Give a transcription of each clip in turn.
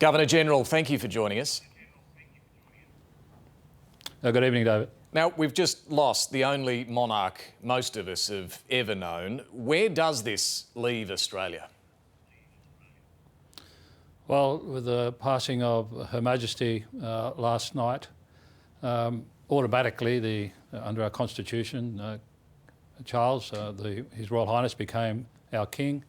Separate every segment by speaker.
Speaker 1: Governor-General, thank you for joining us.
Speaker 2: Good evening, David.
Speaker 1: Now, we've just lost the only monarch most of us have ever known. Where does this leave Australia?
Speaker 2: Well, with the passing of Her Majesty last night, automatically, under our Constitution, Charles, His Royal Highness, became our King,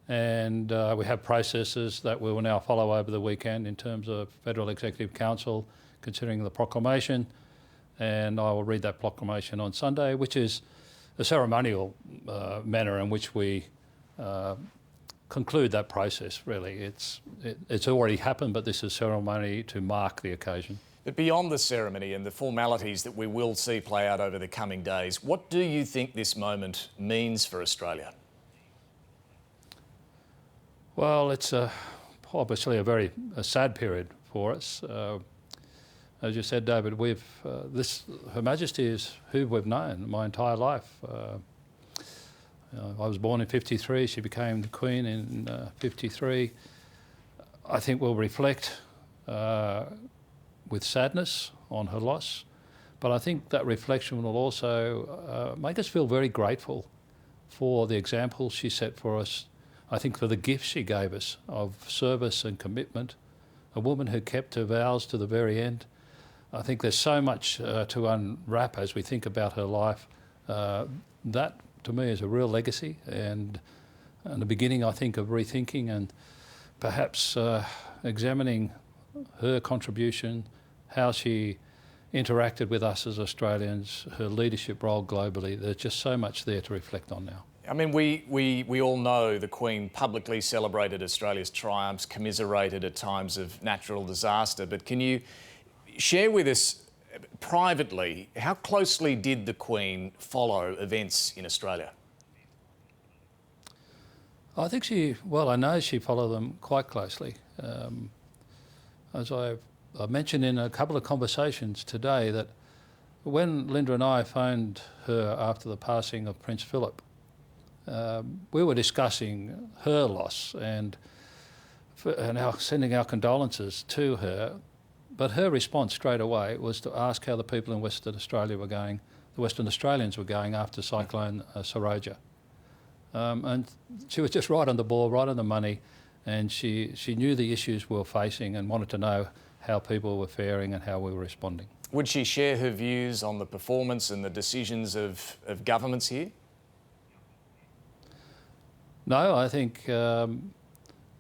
Speaker 2: and we have processes that we will now follow over the weekend in terms of Federal Executive Council considering the proclamation, and I will read that proclamation on Sunday, which is a ceremonial manner in which we conclude that process, really. It's already happened, but this is ceremony to mark the occasion.
Speaker 1: But beyond the ceremony and the formalities that we will see play out over the coming days, what do you think this moment means for Australia?
Speaker 2: Well, it's obviously a very sad period for us. As you said, David, Her Majesty is who we've known my entire life. I was born in '53, she became the Queen in '53. I think we'll reflect with sadness on her loss, but I think that reflection will also make us feel very grateful for the example she set for us. I think for the gifts she gave us of service and commitment, a woman who kept her vows to the very end. I think there's so much to unwrap as we think about her life. That, to me, is a real legacy and the beginning, I think, of rethinking and perhaps examining her contribution, how she interacted with us as Australians, her leadership role globally. There's just so much there to reflect on now.
Speaker 1: I mean, we all know the Queen publicly celebrated Australia's triumphs, commiserated at times of natural disaster, but can you share with us privately, how closely did the Queen follow events in Australia?
Speaker 2: I think I know she followed them quite closely. As I mentioned in a couple of conversations today, that when Linda and I phoned her after the passing of Prince Philip, we were discussing her loss and sending our condolences to her. But her response straight away was to ask how the people in Western Australia were going, the Western Australians were going after Cyclone Saroja. And she was just right on the ball, right on the money, and she knew the issues we were facing and wanted to know how people were faring and how we were responding.
Speaker 1: Would she share her views on the performance and the decisions of governments here?
Speaker 2: No, I think the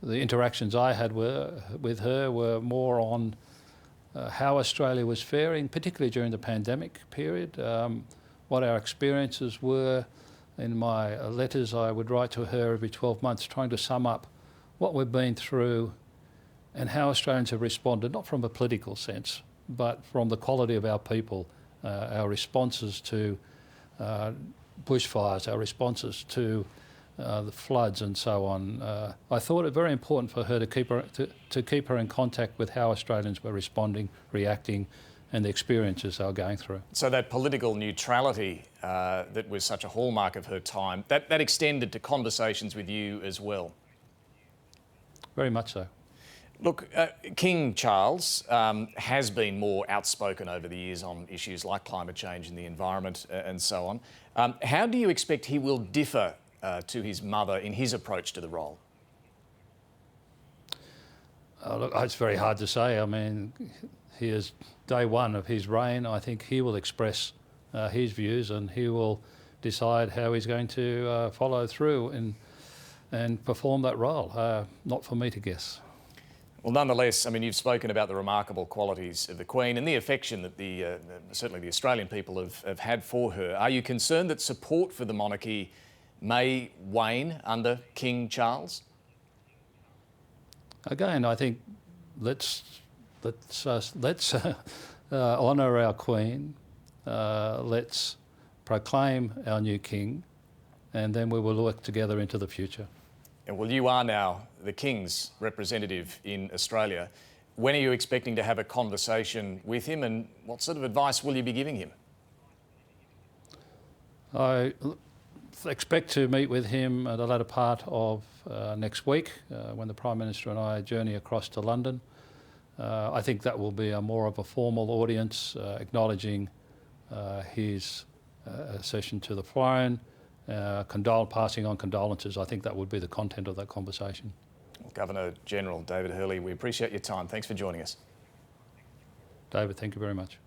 Speaker 2: interactions I had with her were more on how Australia was faring, particularly during the pandemic period, what our experiences were. In my letters I would write to her every 12 months trying to sum up what we've been through and how Australians have responded, not from a political sense, but from the quality of our people, our responses to bushfires, our responses to the floods and so on. I thought it very important for her to keep her in contact with how Australians were responding, reacting, and the experiences they were going through.
Speaker 1: So that political neutrality that was such a hallmark of her time, that extended to conversations with you as well?
Speaker 2: Very much so.
Speaker 1: Look, King Charles has been more outspoken over the years on issues like climate change and the environment and so on. How do you expect he will differ to his mother in his approach to the role?
Speaker 2: Look, it's very hard to say. I mean, he is day one of his reign. I think he will express his views and he will decide how he's going to follow through and perform that role. Not for me to guess.
Speaker 1: Well, nonetheless, I mean, you've spoken about the remarkable qualities of the Queen and the affection that certainly the Australian people have had for her. Are you concerned that support for the monarchy may wane under King Charles?
Speaker 2: Again, I think let's honour our Queen. Let's proclaim our new King, and then we will work together into the future.
Speaker 1: And well, you are now the King's representative in Australia. When are you expecting to have a conversation with him, and what sort of advice will you be giving him?
Speaker 2: I expect to meet with him at the latter part of next week when the Prime Minister and I journey across to London. I think that will be more of a formal audience acknowledging his accession to the throne, passing on condolences. I think that would be the content of that conversation.
Speaker 1: Governor-General David Hurley, we appreciate your time. Thanks for joining us.
Speaker 2: David, thank you very much.